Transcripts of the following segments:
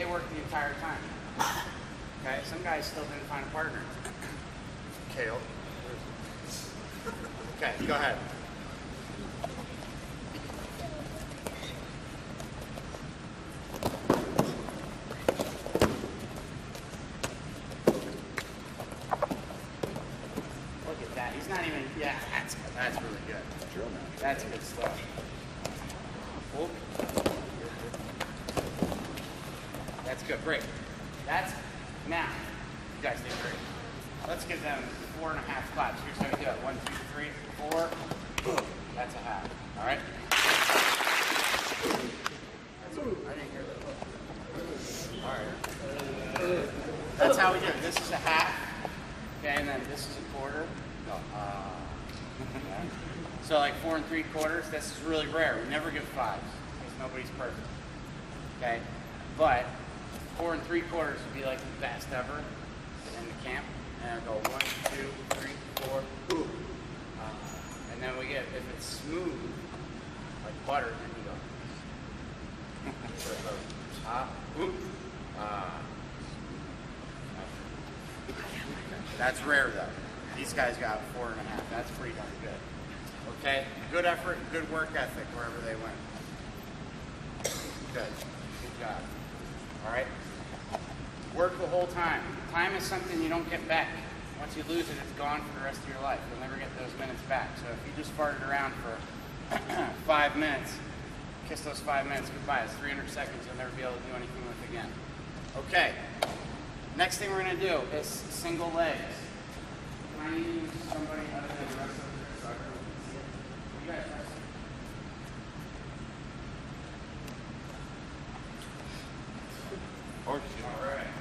they work the entire time. Okay, some guys still didn't find a partner. Kale. Okay, go ahead. Look at that. He's not even, yeah, that's really good. That's good stuff. Whoop. That's good, great. That's, now, you guys did great. Let's give them 4.5 claps. Here's how we do it. 1, 2, 3, 4. Boom. That's a half. All right? I didn't hear that. All right. That's how we do it. This is a half. Okay, and then this is a quarter. No, okay. So like 4 3/4. This is really rare. We never give 5s because nobody's perfect. Okay? But 4 3/4 would be like the best ever in the camp. And I'll go 1, 2, 3, 4, boom. And then we get, if it's smooth, like butter, then you go. That's rare though. These guys got 4.5. That's pretty darn good. Okay? Good effort, good work ethic wherever they went. Good. Good job. All right? Work the whole time. Time is something you don't get back. Once you lose it, it's gone for the rest of your life. You'll never get those minutes back. So if you just farted around for 5 minutes, kiss those 5 minutes goodbye. It's 300 seconds you'll never be able to do anything with again. Okay. Next thing we're going to do is single legs. Can I use somebody other than the rest of the so I can see it? You guys rest. Alright.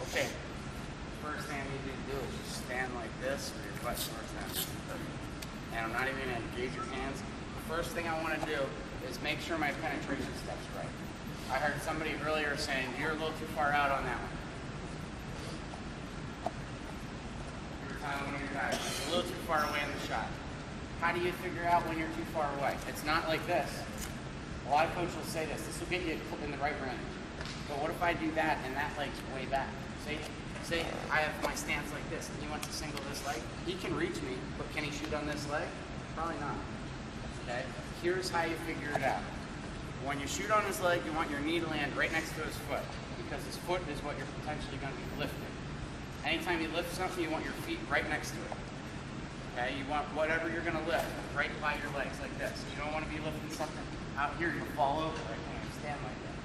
Okay. First thing I need you to do is just stand like this with your butt towards them. And I'm not even going to engage your hands. The first thing I want to do is make sure my penetration step's right. I heard somebody earlier saying, you're a little too far out on that one. You were telling one of your guys, you're a little too far away in the shot. How do you figure out when you're too far away? It's not like this. A lot of coaches will say this. This will get you in the right range. But what if I do that and that leg's way back? Say I have my stance like this and he wants to single this leg. He can reach me, but can he shoot on this leg? Probably not. Okay? Here's how you figure it out. When you shoot on his leg, you want your knee to land right next to his foot because his foot is what you're potentially going to be lifting. Anytime you lift something, you want your feet right next to it. Okay? You want whatever you're going to lift right by your legs like this. You don't want to be lifting something out here. You'll fall over right when you stand like that.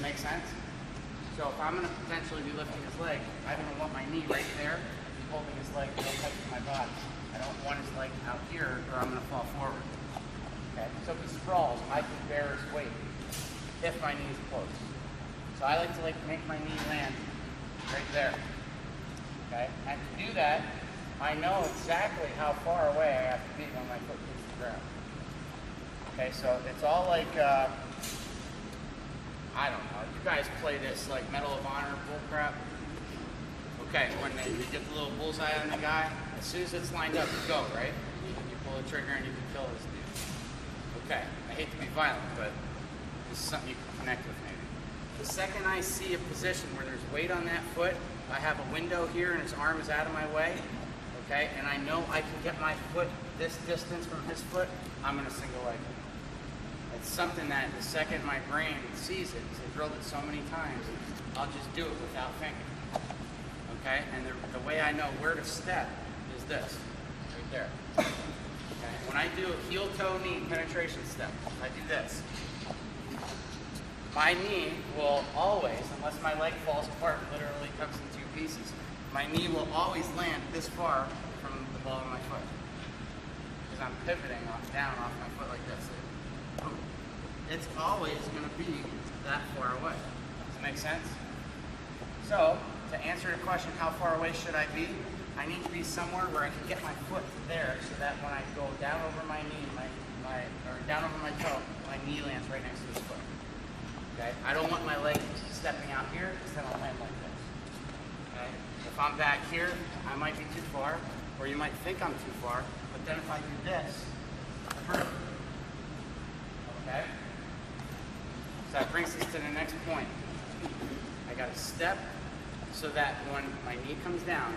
Make sense? So if I'm going to potentially be lifting his leg, I don't want my knee right there, holding his leg real tight to my body. I don't want his leg out here or I'm going to fall forward. Okay? So if he sprawls, I can bear his weight if my knee is close. So I like to make my knee land right there. Okay? And to do that, I know exactly how far away I have to be when my foot hits the ground. Okay, so it's all like, I don't know, you guys play this like Medal of Honor bull crap. Okay, when you get the little bullseye on the guy, as soon as it's lined up, you go, right? You pull the trigger and you can kill this dude. Okay, I hate to be violent, but this is something you can connect with maybe. The second I see a position where there's weight on that foot, I have a window here and his arm is out of my way, okay, and I know I can get my foot this distance from his foot, I'm going to single leg it. It's something that the second my brain sees it, because I drilled it so many times, I'll just do it without thinking. Okay? And the way I know where to step is this, right there. Okay? When I do a heel-toe knee penetration step, I do this. My knee will always, unless my leg falls apart and literally comes in 2 pieces, my knee will always land this far from the ball of my foot. Because I'm pivoting down off my foot like this. It's always going to be that far away. Does that make sense? So, to answer the question, how far away should I be? I need to be somewhere where I can get my foot there so that when I go down over my knee, or down over my toe, my knee lands right next to his foot. Okay? I don't want my leg stepping out here because then I'll land like this. Okay? If I'm back here, I might be too far, or you might think I'm too far, but then if I do this, perfect. Okay? that brings us to the next point. I got to step so that when my knee comes down,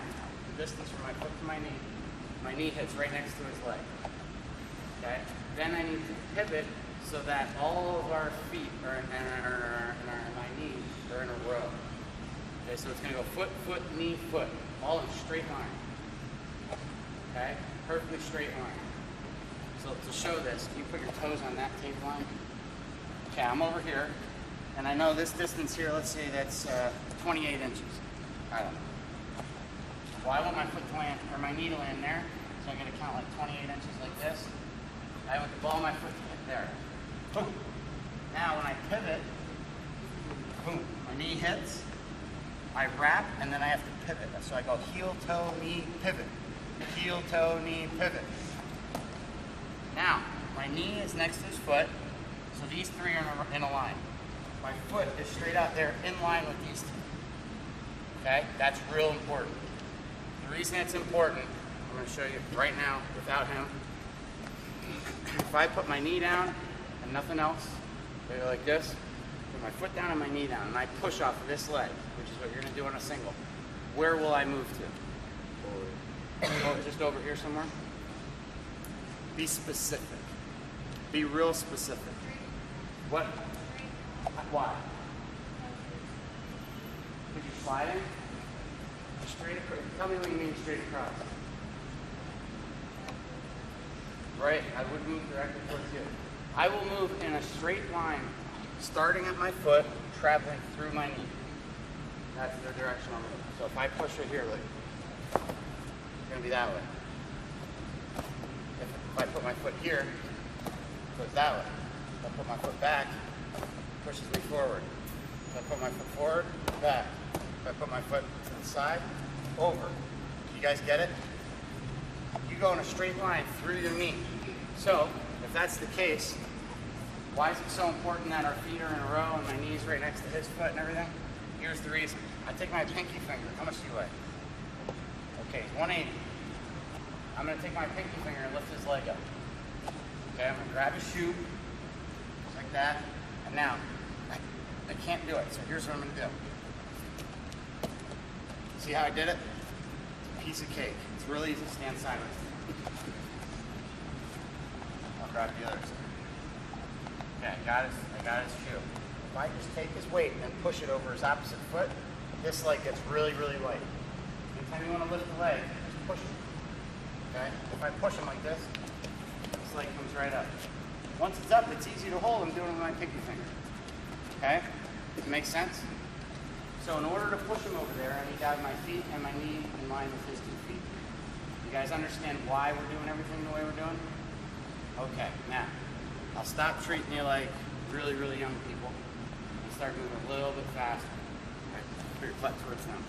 the distance from my foot to my knee hits right next to his leg. Okay? Then I need to pivot so that all of our feet are and my knees are in a row. Okay, so it's going to go foot, foot, knee, foot, all in a straight line. Okay? Perfectly straight line. So to show this, you put your toes on that tape line. Okay, I'm over here, and I know this distance here, let's say that's 28 inches. I don't know. Well, I want my foot to land, or my knee to land there, so I'm going to count like 28 inches like this. I want the ball of my foot to hit there. Boom. Now when I pivot, boom, my knee hits, I wrap, and then I have to pivot. So I go heel, toe, knee, pivot. Heel, toe, knee, pivot. Now, my knee is next to his foot, so these three are in a line. My foot is straight out there in line with these two. Okay? That's real important. The reason it's important, I'm going to show you right now without him. If I put my knee down and nothing else, maybe like this, put my foot down and my knee down, and I push off of this leg, which is what you're going to do on a single, where will I move to? Oh, just over here somewhere? Be specific. Be real specific. What? Why? Could you slide in? Straight across. Tell me what you mean straight across. Right? I would move directly towards you. I will move in a straight line, starting at my foot, traveling through my knee. That's the direction I'm moving. So if I push it here, like, it's going to be that way. If I put my foot here, it goes that way. If I put my foot back, it pushes me forward. If I put my foot forward, back. If I put my foot to the side, over. You guys get it? You go in a straight line through your knee. So, if that's the case, why is it so important that our feet are in a row and my knee's right next to his foot and everything? Here's the reason. I take my pinky finger. How much do you weigh? Okay, 180. I'm going to take my pinky finger and lift his leg up. Okay, I'm going to grab his shoe, just like that. And now, I can't do it, so here's what I'm going to do. See how I did it? It's a piece of cake. It's really easy to stand sideways. I'll grab the other side. Okay, I got his shoe. If I just take his weight and push it over his opposite foot, this leg gets really, really light. Anytime you want to lift the leg, just push it. Okay? If I push him like this leg comes right up. Once it's up, it's easy to hold. I'm doing it with my pinky finger. Okay? Does it make sense? So in order to push him over there, I need to have my feet and my knee in line with his 2 feet. You guys understand why we're doing everything the way we're doing? Okay, now, I'll stop treating you like really, really young people and start moving a little bit faster. Okay, put your butt towards them.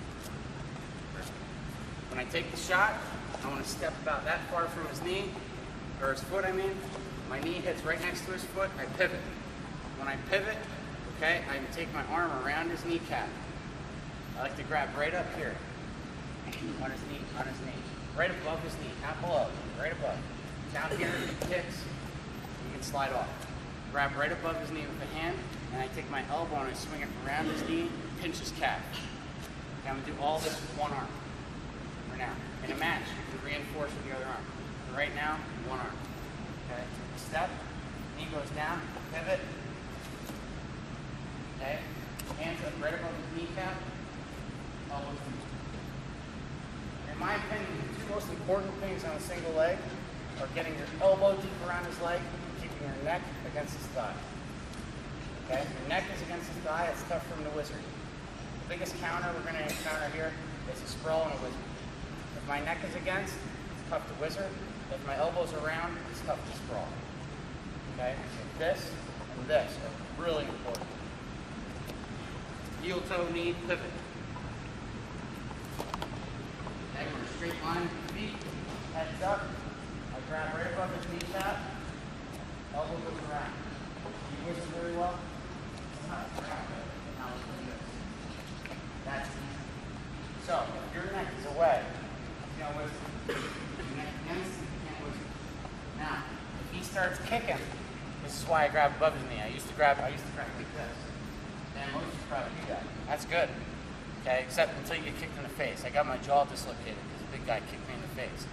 When I take the shot, I want to step about that far from his knee, or his foot, I mean. My knee hits right next to his foot, I pivot. When I pivot, okay, I take my arm around his kneecap. I like to grab right up here, on his knee, right above his knee, not below, right above. Down here, he kicks, you can slide off. Grab right above his knee with the hand, and I take my elbow and I swing it around his knee, pinch his calf. Okay, I'm gonna do all this with one arm, for now. In a match, you can reinforce with the other arm. But right now, one arm. Okay, step, knee goes down, pivot. Okay, hands up right above his kneecap. In my opinion, the 2 most important things on a single leg are getting your elbow deep around his leg and keeping your neck against his thigh. Okay? If your neck is against his thigh, it's tough for him to wizard. The biggest counter we're going to encounter here is a sprawl and a wizard. If my neck is against, it's tough to wizard. If my elbow's around, it's tough to sprawl. Okay? So this and this are really important. Heel, toe, knee, pivot. Okay, we're in a straight line with the feet, heads up. I grab right above his kneecap, elbow goes around. You wizard very well? Now let's do this. That's easy. So, if your neck is away, you can't wizard. If your neck against, you can't wizard. Now, if he starts kicking, this is why I grab above his knee. I used to grab like this. how to do that. That's good. Okay, except until you get kicked in the face. I got my jaw dislocated because a big guy kicked me in the face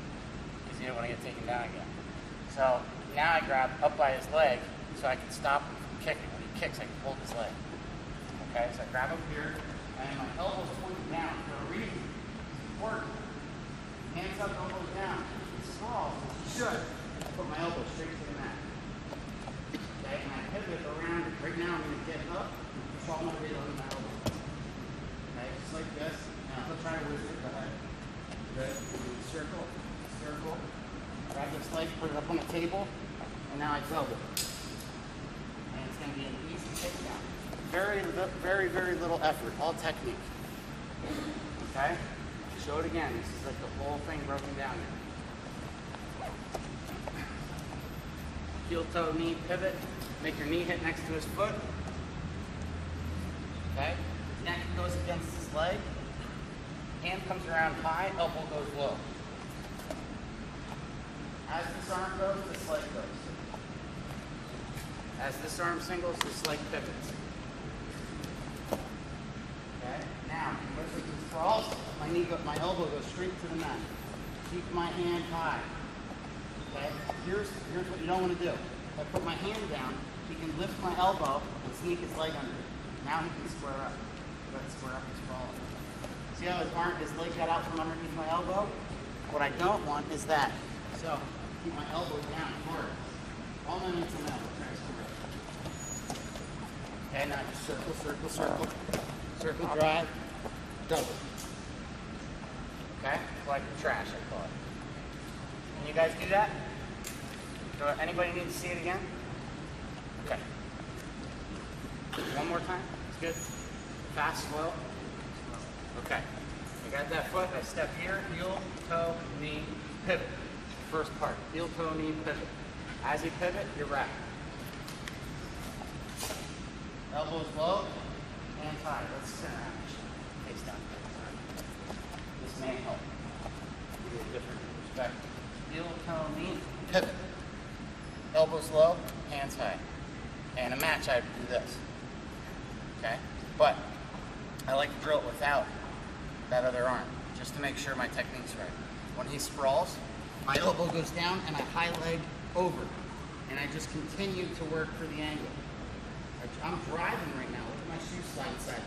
because he didn't want to get taken down again. So now I grab up by his leg so I can stop him from kicking. When he kicks, I can hold his leg. Okay, so I grab up here and my elbows pointed down for a reason. Work. Hands up, elbows down. Small. Should. I put my elbow straight to the mat. Okay, and I pivot around. Right now I'm going to get up and control my weight on my elbow. Okay, just like this. Now let's try to wizard. Go ahead. Good. Circle. Circle. Grab this leg, put it up on the table, and now I double. And it's going to be an easy takedown. Very, very little effort. All technique. Okay? Show it again. This is like the whole thing broken down here. Heel, toe, knee, pivot. Make your knee hit next to his foot. Okay? Neck goes against his leg. Hand comes around high, elbow goes low. As this arm goes, this leg goes. As this arm singles, this leg pivots. Okay? Now, versus the sprawls, my elbow goes straight to the mat. Keep my hand high. Okay? Here's what you don't want to do. If I put my hand down, he can lift my elbow and sneak his leg under it. Now he can square up. Let it square up and sprawl. See how his leg got out from underneath my elbow? What I don't want is that. So, keep my elbow down hard. All my mental now. Okay, now just circle, circle, circle. Circle drive, double. Okay? Like trash, I call it. Can you guys do that? Anybody need to see it again? Okay. One more time. It's good. Fast, slow. Okay. I got that foot. I step here. Heel, toe, knee, pivot. First part. Heel, toe, knee, pivot. As you pivot, you're wrapped. Elbows low, hands high. Let's center out. Face down. This may help. Give you a different perspective. Heel, toe, knee, pivot. Elbows low, hands high. And a match, I would do this. Okay? But I like to drill it without that other arm, just to make sure my technique's right. When he sprawls, my elbow goes down and I high leg over. And I just continue to work for the angle. I'm driving right now. Look at my shoe slide inside.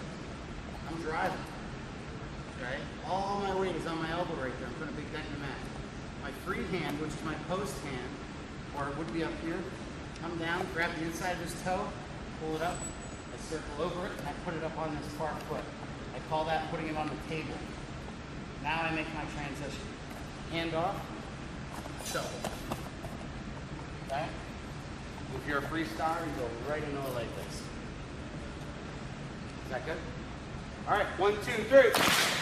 I'm driving. Okay? All my weight is on my elbow right there. I'm putting a big dent in the mat. My free hand, which is my post hand, or it would be up here, come down, grab the inside of his toe, pull it up, I circle over it, and I put it up on this far foot. I call that putting it on the table. Now I make my transition. Hand off, shuffle. Okay? If you're a freestyler, you go right into it like this. Is that good? All right, 1, 2, 3.